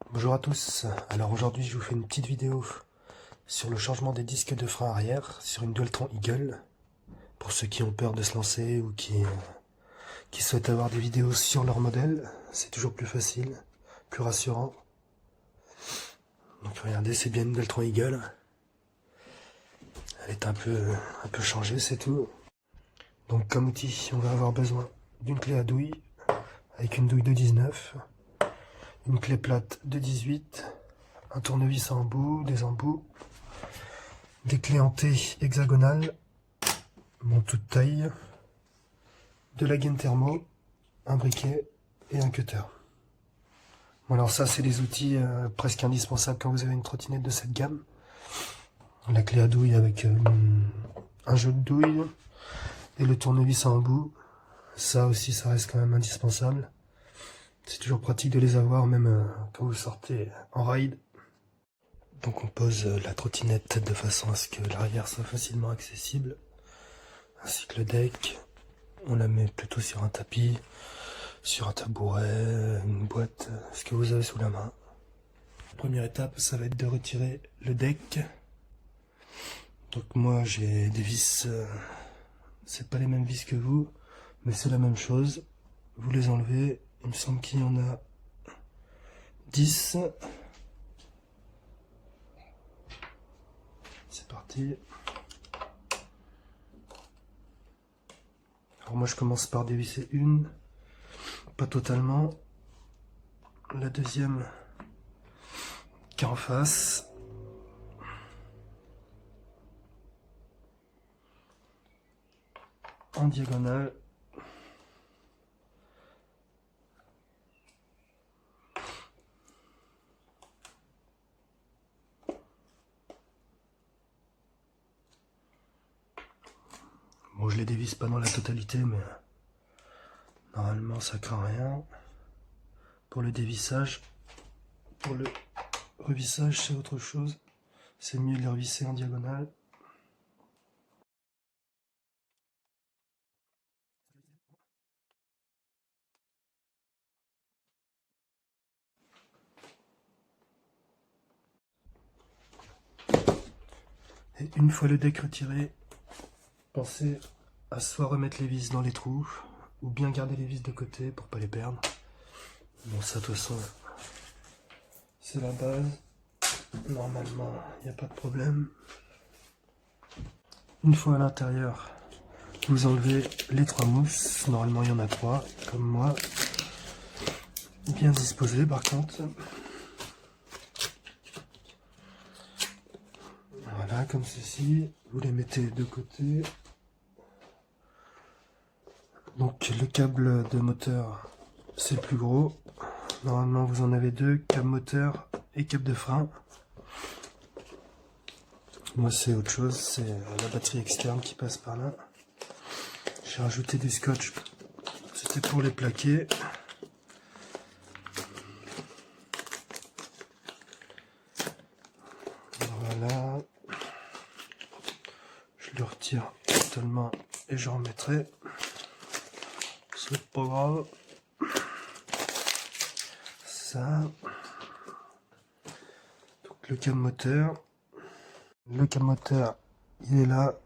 Bonjour à tous, alors aujourd'hui je vous fais une petite vidéo sur le changement des disques de frein arrière sur une Dualtron Eagle. Pour ceux qui ont peur de se lancer ou qui souhaitent avoir des vidéos sur leur modèle, c'est toujours plus facile, plus rassurant. Donc regardez, c'est bien une Dualtron Eagle. Elle est un peu changée, c'est tout. Donc comme outil, on va avoir besoin d'une clé à douille avec une douille de 19, une clé plate de 18, un tournevis à embouts, des embouts, des clés en T hexagonales, bon, toute taille, de la gaine thermo, un briquet et un cutter. Bon, alors ça c'est les outils presque indispensables quand vous avez une trottinette de cette gamme. La clé à douille avec un jeu de douille et le tournevis à embout. Ça aussi ça reste quand même indispensable. C'est toujours pratique de les avoir même quand vous sortez en ride. Donc on pose la trottinette de façon à ce que l'arrière soit facilement accessible, ainsi que le deck. On la met plutôt sur un tapis, sur un tabouret, une boîte, ce que vous avez sous la main. Première étape, ça va être de retirer le deck. Donc moi j'ai des vis, c'est pas les mêmes vis que vous, mais c'est la même chose. Vous les enlevez, il me semble qu'il y en a 10. C'est parti. Alors moi je commence par dévisser une, pas totalement. La deuxième qui est en face. En diagonale. Bon, je les dévisse pas dans la totalité, mais normalement ça craint rien. Pour le dévissage, pour le revissage, c'est autre chose. C'est mieux de les revisser en diagonale. Et une fois le deck retiré, pensez à soit remettre les vis dans les trous, ou bien garder les vis de côté pour pas les perdre. Bon, ça de toute façon, c'est la base. Normalement, il n'y a pas de problème. Une fois à l'intérieur, vous enlevez les 3 mousses. Normalement, il y en a 3, comme moi. Bien disposées, par contre. Voilà, comme ceci. Vous les mettez de côté. Donc, le câble de moteur, c'est le plus gros. Normalement, vous en avez 2, câble moteur et câble de frein. Moi, c'est autre chose, c'est la batterie externe qui passe par là. J'ai rajouté du scotch, c'était pour les plaquer. Voilà. Je le retire totalement et j'en remettrai. C'est pas grave. Ça. Donc le câble moteur. Le câble moteur, il est là.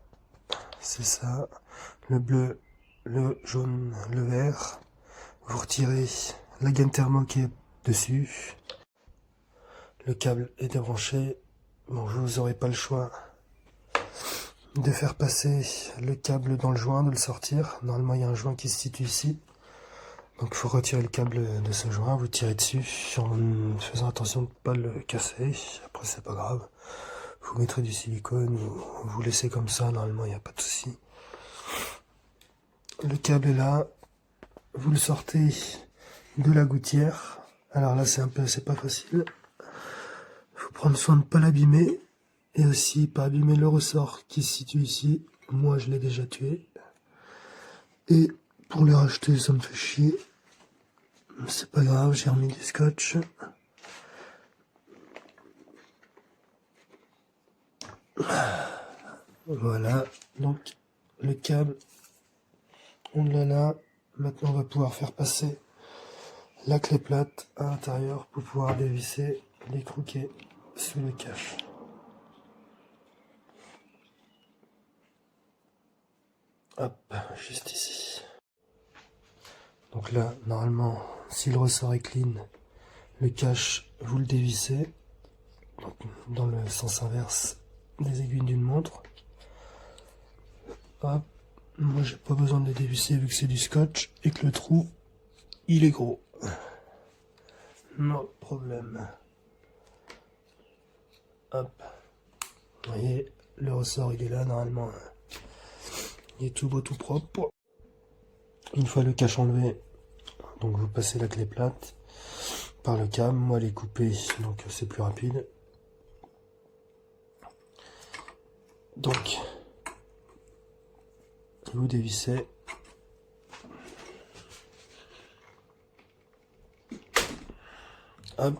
C'est ça. Le bleu, le jaune, le vert. Vous retirez la gaine thermo qui est dessus. Le câble est débranché. Bon, vous n'aurez pas le choix de faire passer le câble dans le joint, de le sortir. Normalement, il y a un joint qui se situe ici. Donc, il faut retirer le câble de ce joint, vous tirez dessus en faisant attention de ne pas le casser. Après, c'est pas grave. Vous mettrez du silicone ou vous laissez comme ça. Normalement, il n'y a pas de souci. Le câble est là. Vous le sortez de la gouttière. Alors là, c'est pas facile. Il faut prendre soin de ne pas l'abîmer. Et aussi, pas abîmer le ressort qui se situe ici. Moi, je l'ai déjà tué. Et pour le racheter, ça me fait chier. C'est pas grave, j'ai remis du scotch. Voilà, donc le câble, on l'a là. Maintenant, on va pouvoir faire passer la clé plate à l'intérieur pour pouvoir dévisser les croquets sous le cache. Hop, juste ici. Donc là, normalement, si le ressort est clean, le cache, vous le dévissez donc, dans le sens inverse des aiguilles d'une montre. Hop, moi j'ai pas besoin de le dévisser vu que c'est du scotch et que le trou, il est gros. Non problème. Hop, vous voyez, le ressort il est là normalement. Il est tout beau, tout propre. Une fois le cache enlevé, donc vous passez la clé plate par le câble. Moi elle est coupée, donc c'est plus rapide. Donc, vous dévissez. Hop.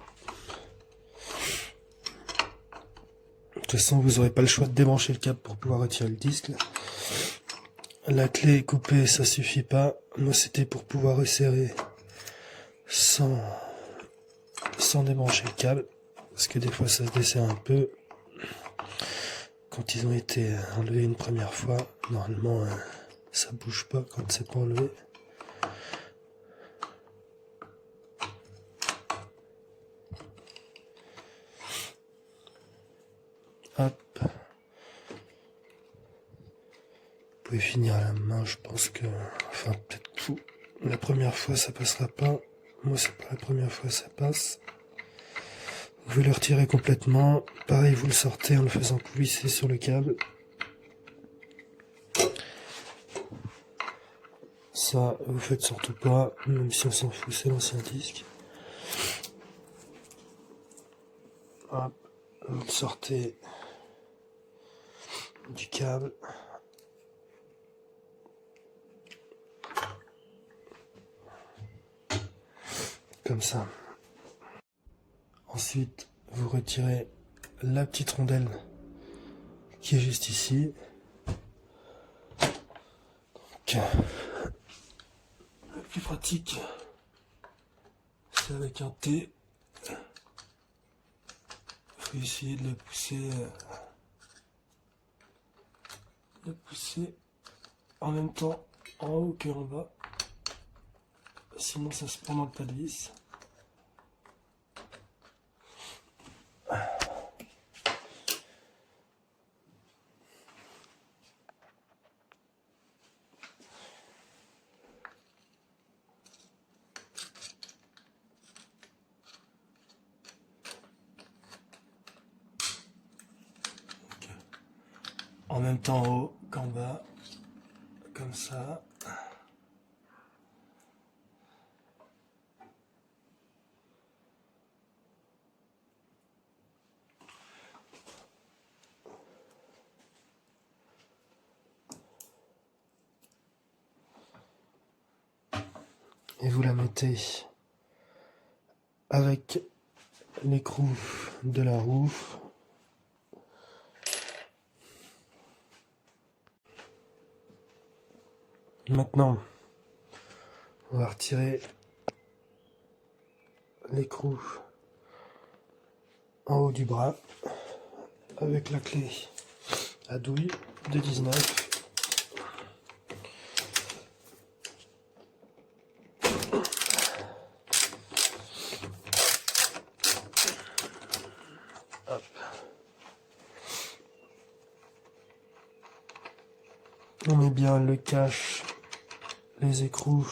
De toute façon, vous n'aurez pas le choix de débrancher le câble pour pouvoir retirer le disque. La clé coupée, ça suffit pas. Moi, c'était pour pouvoir resserrer sans débrancher le câble. Parce que des fois, ça se desserre un peu. Quand ils ont été enlevés une première fois, normalement, ça bouge pas quand c'est pas enlevé. Hop. Vous pouvez finir à la main, je pense que... Enfin, peut-être tout. La première fois, ça passera pas. Moi, c'est pas la première fois, ça passe. Vous pouvez le retirer complètement. Pareil, vous le sortez en le faisant coulisser sur le câble. Ça, vous faites surtout pas, même si on s'en fout, c'est l'ancien disque. Hop, vous le sortez du câble. Comme ça. Ensuite, vous retirez la petite rondelle qui est juste ici. Donc, le plus pratique, c'est avec un T. Il faut essayer de le pousser en même temps en haut qu'en bas. Sinon, ça se prend dans le pas de vis. En même temps en haut qu'en bas, comme ça. Et vous la mettez avec l'écrou de la roue. Maintenant, on va retirer l'écrou en haut du bras avec la clé à douille de 19. Hop. On met bien le cache, les écrous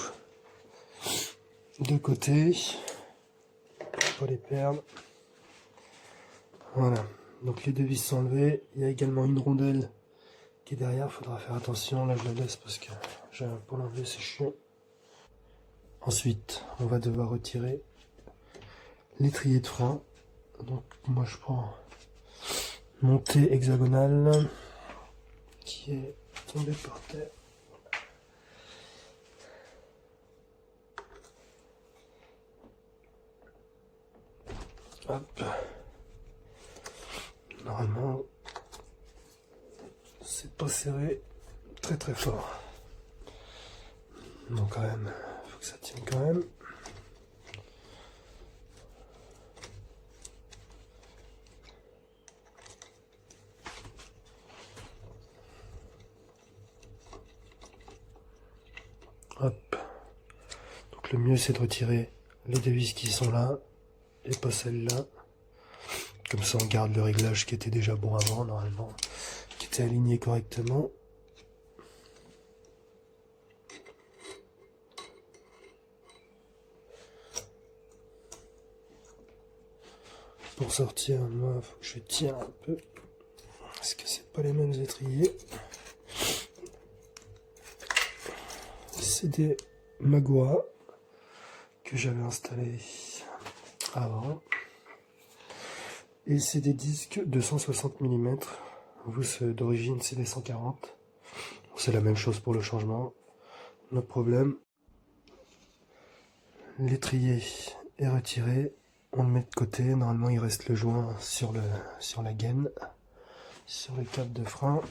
de côté, pour les perdre. Voilà, donc les deux vis sont enlevées. Il y a également une rondelle qui est derrière, il faudra faire attention. Là je la laisse parce que pour l'enlever c'est chiant. Ensuite, on va devoir retirer l'étrier de frein. Donc moi je prends mon T hexagonal qui est tombé par terre. Hop. Normalement, c'est pas serré très très fort. Donc quand même, faut que ça tienne quand même. le mieux c'est de retirer les devises qui sont là et pas celles-là. Comme ça on garde le réglage qui était déjà bon avant normalement, qui était aligné correctement. Pour sortir, moi, faut que je tire un peu, parce que c'est pas les mêmes étriers. C'est des Magura que j'avais installés avant. Et c'est des disques de 160 mm. Vous, ceux d'origine, c'est des 140. C'est la même chose pour le changement. Le problème, l'étrier est retiré. On le met de côté. Normalement, il reste le joint sur la gaine, sur le câble de frein.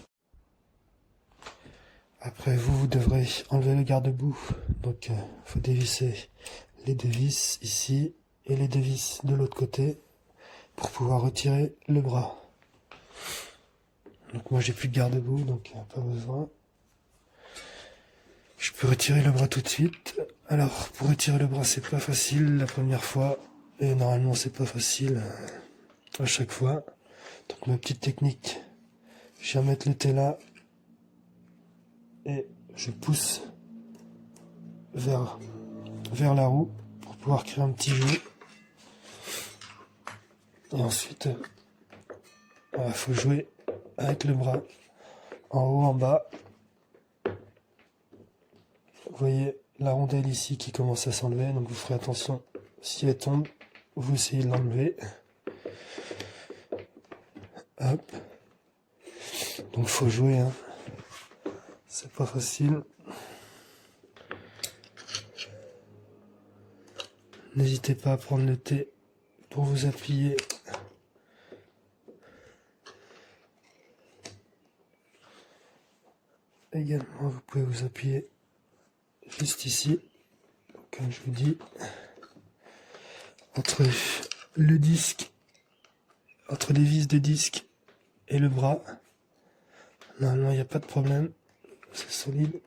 Après, vous devrez enlever le garde-boue. Donc, il faut dévisser les deux vis ici et les deux vis de l'autre côté pour pouvoir retirer le bras. Donc moi j'ai plus de garde-boue, donc pas besoin. Je peux retirer le bras tout de suite. Alors pour retirer le bras c'est pas facile la première fois, et normalement c'est pas facile à chaque fois. Donc ma petite technique, je vais mettre le thé là et je pousse vers la roue pour pouvoir créer un petit jeu. Et ensuite, il faut jouer avec le bras en haut, en bas. Vous voyez la rondelle ici qui commence à s'enlever, donc vous ferez attention. Si elle tombe, vous essayez de l'enlever. Hop. Donc faut jouer, hein. C'est pas facile. N'hésitez pas à prendre le thé pour vous appuyer. Également, vous pouvez vous appuyer juste ici, comme je vous dis, entre le disque, entre les vis de disque et le bras. Normalement, il n'y a pas de problème, c'est solide. De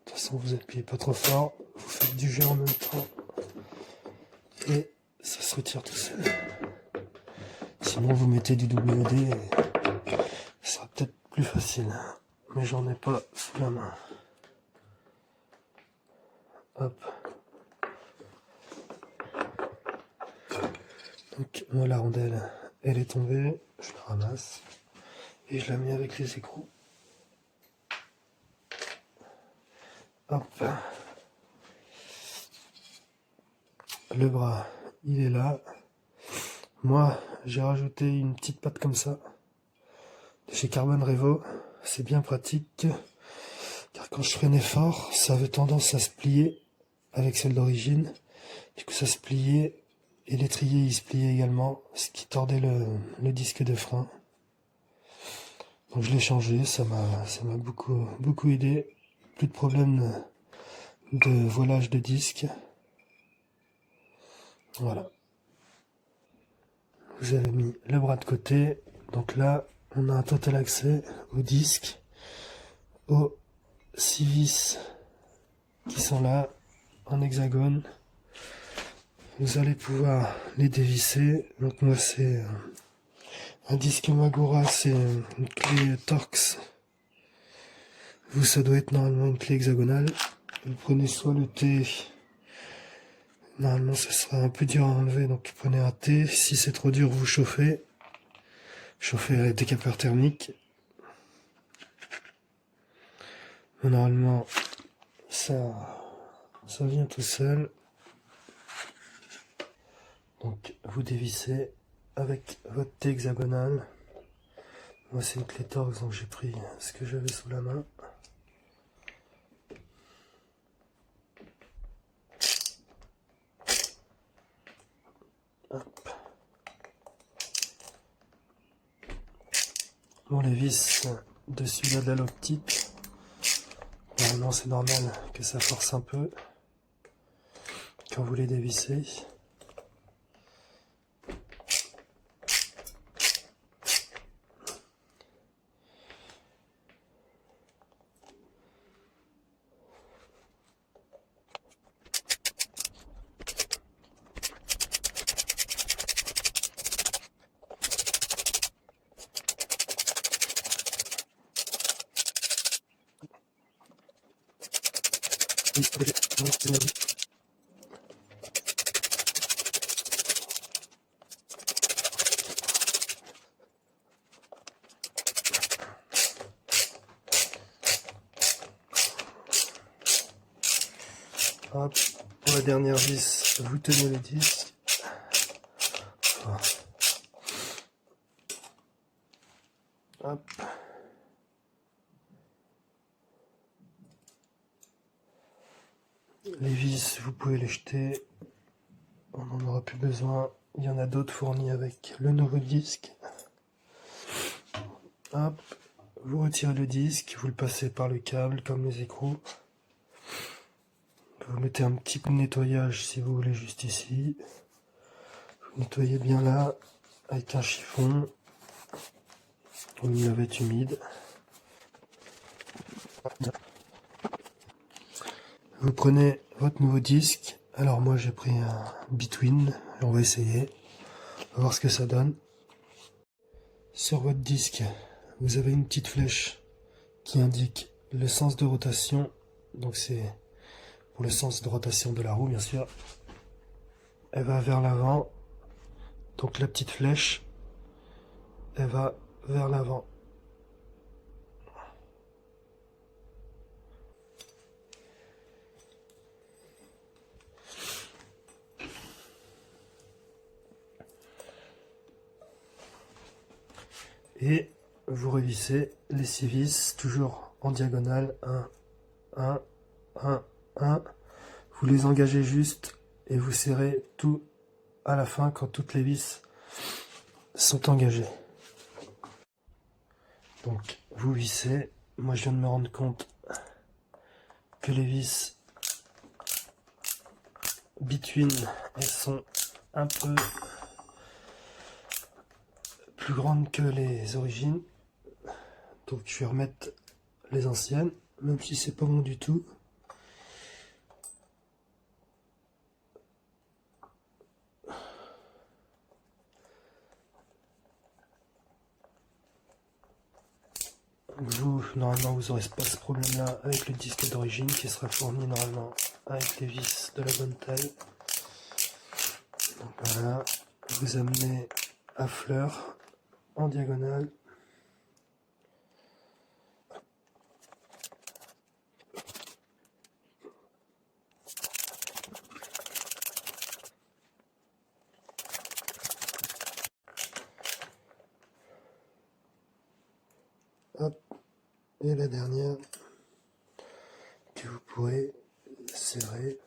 toute façon, vous appuyez pas trop fort, vous faites du jeu en même temps et ça se retire tout seul. Sinon, vous mettez du WD et ça sera peut-être plus facile, mais j'en ai pas sous la main. Hop. Donc moi la rondelle elle est tombée, je la ramasse et je la mets avec les écrous. Hop. Le bras il est là. Moi j'ai rajouté une petite patte comme ça de chez Carbon Revo. C'est bien pratique car quand je freinais fort ça avait tendance à se plier avec celle d'origine. Du coup ça se pliait. Et l'étrier il se pliait également, ce qui tordait le disque de frein. Donc je l'ai changé, ça m'a beaucoup aidé. Plus de problème de voilage de disque. Voilà. Vous avez mis le bras de côté. Donc là, on a un total accès au disque, aux 6 vis qui sont là, en hexagone. Vous allez pouvoir les dévisser. Donc moi c'est un disque Magura, c'est une clé Torx. Vous ça doit être normalement une clé hexagonale. Vous prenez soit le T, normalement ce sera un peu dur à enlever, donc prenez un T. Si c'est trop dur, vous chauffez. Chauffez avec des capeurs thermiques. Mais normalement ça vient tout seul. Donc vous dévissez avec votre T hexagonale. Moi c'est une clé Torx, donc j'ai pris ce que j'avais sous la main. Hop. Bon, les vis dessus il y a de la loctite. Normalement c'est normal que ça force un peu quand vous les dévissez. Hop, pour la dernière vis, vous tenez le disque. Voilà. Hop. Les vis, vous pouvez les jeter. On n'en aura plus besoin. Il y en a d'autres fournis avec le nouveau disque. Hop. Vous retirez le disque, vous le passez par le câble comme les écrous. Vous mettez un petit coup de nettoyage si vous voulez juste ici. Vous nettoyez bien là avec un chiffon ou une lavette humide. Vous prenez votre nouveau disque. Alors moi j'ai pris un Between. On va essayer. On va voir ce que ça donne. Sur votre disque, vous avez une petite flèche qui indique le sens de rotation. Donc c'est pour le sens de rotation de la roue, bien sûr. Elle va vers l'avant. Donc la petite flèche, elle va vers l'avant. Et vous revissez les 6 vis, toujours en diagonale, 1, 1, 1, 1. Vous les engagez juste et vous serrez tout à la fin quand toutes les vis sont engagées. Donc vous vissez. Moi je viens de me rendre compte que les vis Between, elles sont un peu plus grandes que les origines. Donc je vais remettre les anciennes, même si c'est pas bon du tout. Vous, normalement, vous n'aurez pas ce problème-là avec le disque d'origine qui sera fourni normalement avec les vis de la bonne taille. Donc voilà, vous amenez à fleur en diagonale. Hop, et la dernière que vous pourrez serrer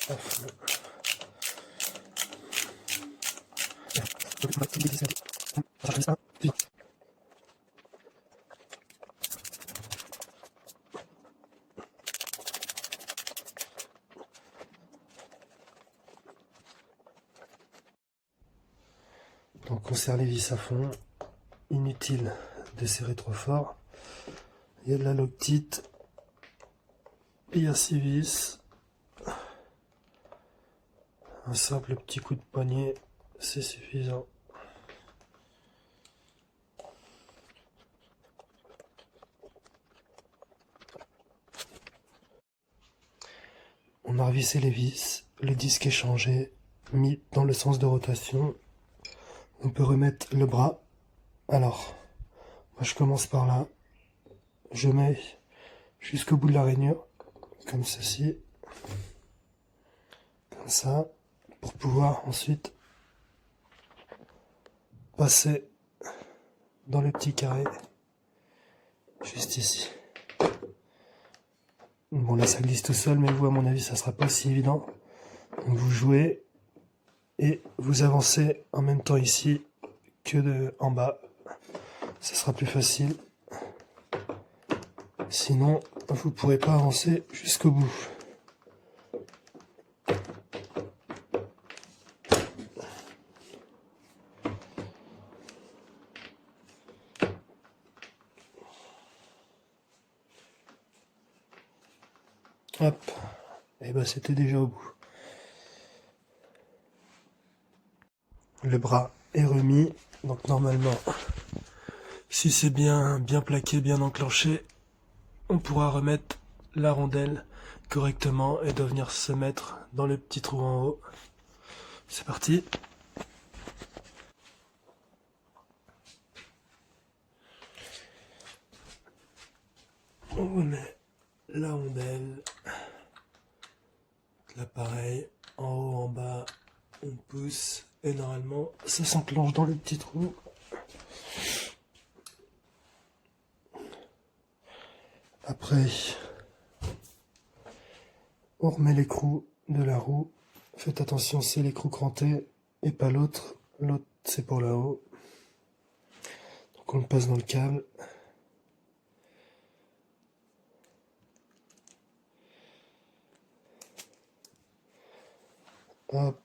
à fond. Donc on serre les vis à fond, inutile de serrer trop fort. Il y a de la loctite, il y a 6 vis, un simple petit coup de poignet, c'est suffisant. On a revissé les vis, le disque est changé, mis dans le sens de rotation. On peut remettre le bras. Alors, moi je commence par là, je mets jusqu'au bout de la rainure, comme ceci, comme ça, pour pouvoir ensuite passer dans le petit carré, juste ici. Bon là ça glisse tout seul, mais vous à mon avis ça sera pas si évident. Donc vous jouez et vous avancez en même temps ici que en bas. Ça sera plus facile. Sinon vous pourrez pas avancer jusqu'au bout. Hop, et ben c'était déjà au bout. Le bras est remis, donc normalement, si c'est bien plaqué, bien enclenché, on pourra remettre la rondelle correctement et doit venir se mettre dans le petit trou en haut. C'est parti. On remet la rondelle. Là pareil, en haut, en bas, on pousse et normalement ça s'enclenche dans le petit trou. Après, on remet l'écrou de la roue. Faites attention, c'est l'écrou cranté et pas l'autre. L'autre, c'est pour là-haut. Donc on le passe dans le câble. Hop.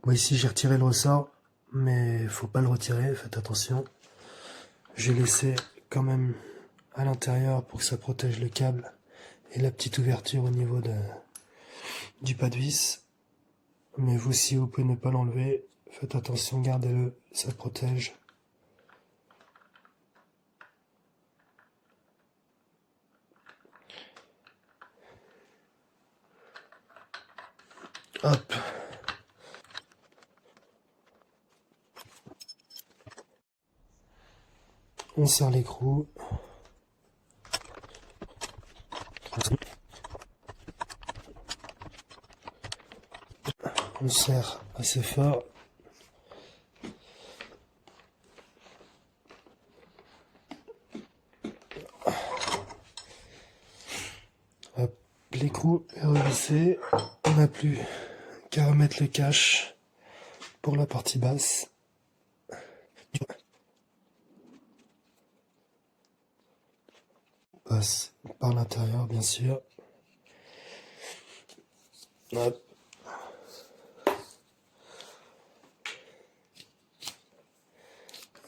Moi ici j'ai retiré le ressort, mais faut pas le retirer, faites attention. J'ai laissé quand même à l'intérieur pour que ça protège le câble et la petite ouverture au niveau du pas de vis. Mais vous si vous pouvez ne pas l'enlever, faites attention, gardez-le, ça protège. Hop. On serre l'écrou. On serre assez fort. Hop. L'écrou est revissé. On n'a plus qu'à remettre le cache pour la partie basse. On passe par l'intérieur bien sûr. Hop.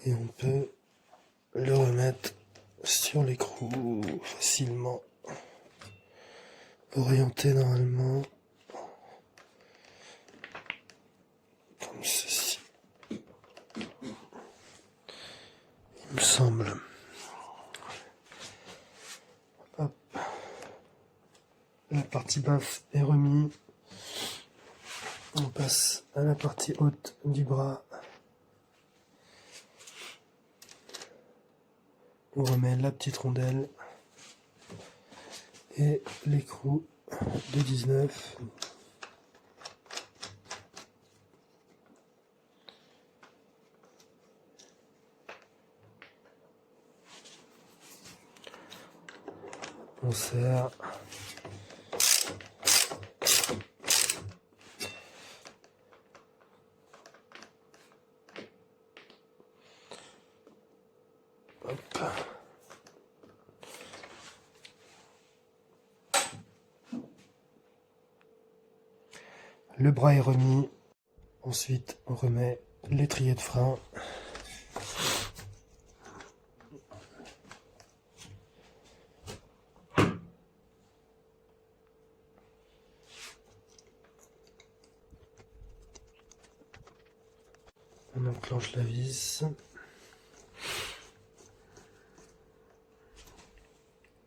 Et on peut le remettre sur l'écrou facilement. Orienté normalement. Comme ceci. Il me semble. Hop. La partie basse est remise. On passe à la partie haute du bras. On remet la petite rondelle et l'écrou de 19. On serre. Hop. Le bras est remis. Ensuite, on remet l'étrier de frein. On enclenche la vis.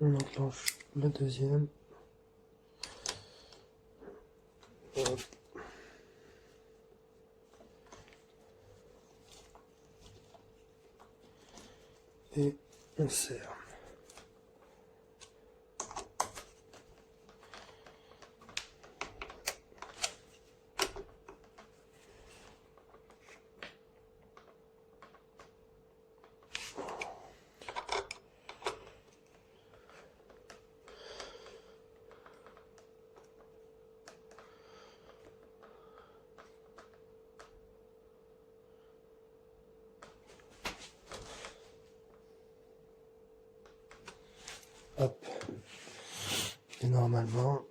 On enclenche le deuxième. Hop. Et on serre. Hop. Et normalement,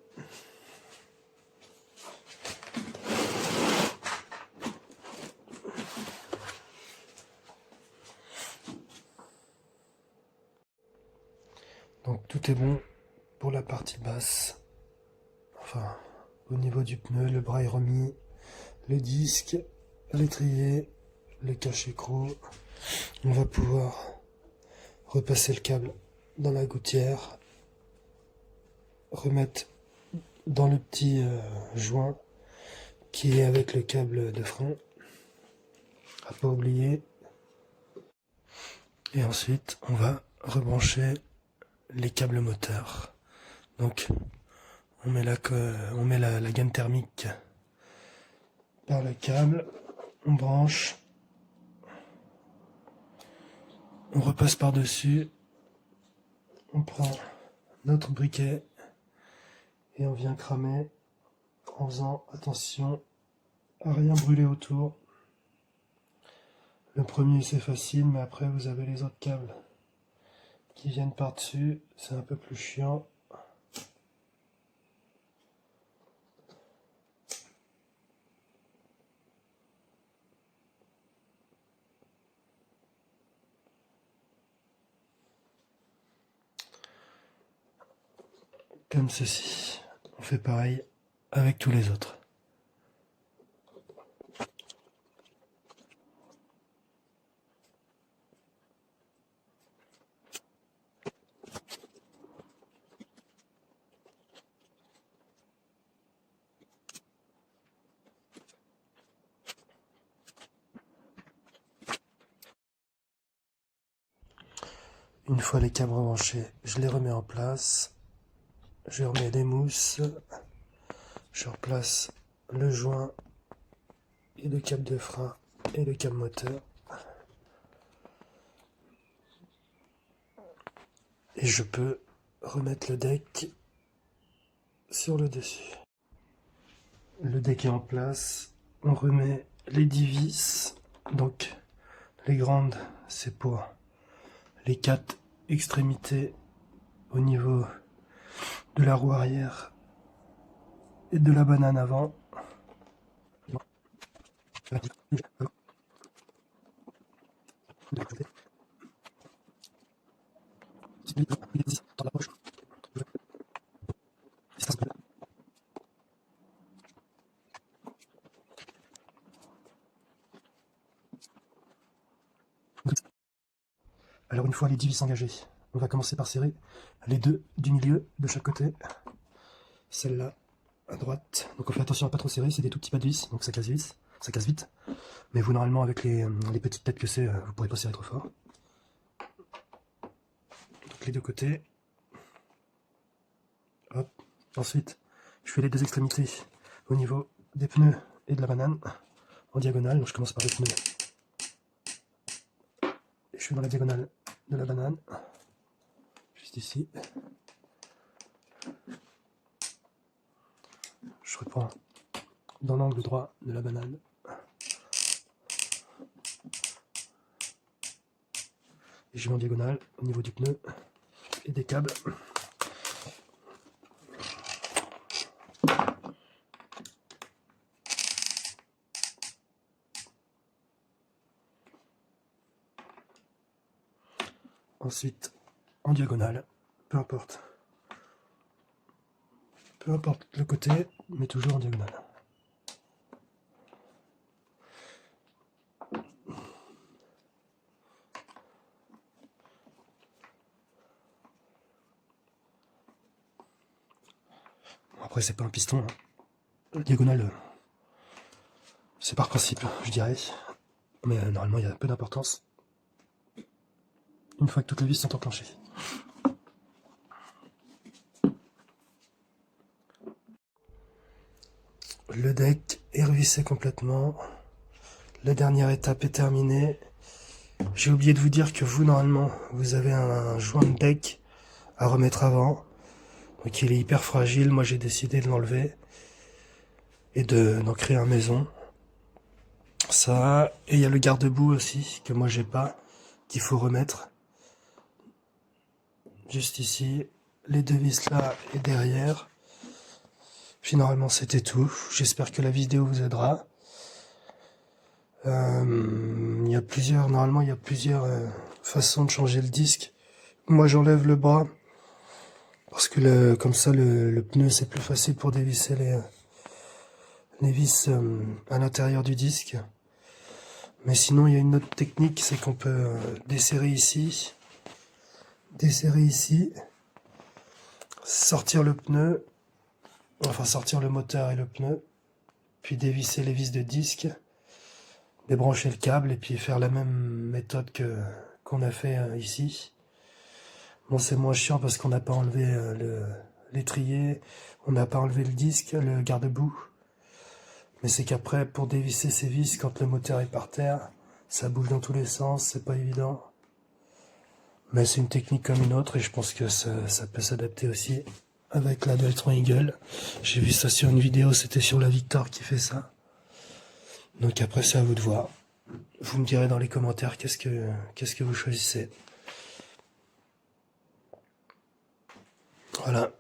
donc tout est bon pour la partie basse. Enfin, au niveau du pneu, le bras est remis, le disque, l'étrier, le cache-écrou. on va pouvoir repasser le câble dans la gouttière, remettre dans le petit joint qui est avec le câble de frein, à pas oublier. Et ensuite, on va rebrancher les câbles moteurs. Donc, on met la gaine thermique par le câble, on branche, on repasse par-dessus, on prend notre briquet et on vient cramer en faisant attention à rien brûler autour. Le premier c'est facile, mais après vous avez les autres câbles qui viennent par-dessus, c'est un peu plus chiant. Comme ceci. On fait pareil avec tous les autres. Une fois les câbles rebranchés, je les remets en place. Je remets les mousses. Je replace le joint et le câble de frein et le câble moteur. Et je peux remettre le deck sur le dessus. Le deck est en place. On remet les 10 vis. Donc les grandes, c'est pour les 4 extrémités au niveau de la roue arrière et de la banane avant. Alors une fois les 10 vis engagées, on va commencer par serrer les deux du milieu de chaque côté. Celle-là à droite. Donc on fait attention à pas trop serrer, c'est des tout petits pas de vis, donc ça casse vite. Mais vous normalement avec les petites têtes que c'est, vous pourrez pas serrer trop fort. Donc les deux côtés. Hop. Ensuite, je fais les deux extrémités au niveau des pneus et de la banane en diagonale. Donc je commence par les pneus. Et je suis dans la diagonale de la banane, juste ici. Je reprends dans l'angle droit de la banane. Et je vais en diagonale au niveau du pneu et des câbles. Ensuite, en diagonale, peu importe le côté, mais toujours en diagonale. Après, c'est pas un piston, hein. La diagonale, c'est par principe, je dirais. Mais normalement, il y a peu d'importance une fois que toutes les vis sont enclenchées. Le deck est revissé complètement. La dernière étape est terminée. J'ai oublié de vous dire que vous, normalement, vous avez un joint de deck à remettre avant. Donc il est hyper fragile. Moi, j'ai décidé de l'enlever et d'en créer un maison. Ça, et il y a le garde-boue aussi, que moi j'ai pas, qu'il faut remettre. Juste ici, les deux vis là et derrière. Puis normalement c'était tout. J'espère que la vidéo vous aidera. Normalement il y a plusieurs façons de changer le disque. Moi j'enlève le bras parce que comme ça le pneu c'est plus facile pour dévisser les vis à l'intérieur du disque. Mais sinon, il y a une autre technique, c'est qu'on peut desserrer ici, sortir le pneu, enfin sortir le moteur et le pneu, puis dévisser les vis de disque, débrancher le câble et puis faire la même méthode qu'on a fait ici. Bon, c'est moins chiant parce qu'on n'a pas enlevé l'étrier, on n'a pas enlevé le disque, le garde-boue. Mais c'est qu'après, pour dévisser ces vis, quand le moteur est par terre, ça bouge dans tous les sens, c'est pas évident. Mais c'est une technique comme une autre et je pense que ça peut s'adapter aussi avec la Deltron Eagle. J'ai vu ça sur une vidéo, c'était sur la Victor qui fait ça. Donc après, c'est à vous de voir. Vous me direz dans les commentaires qu'est-ce que vous choisissez. Voilà.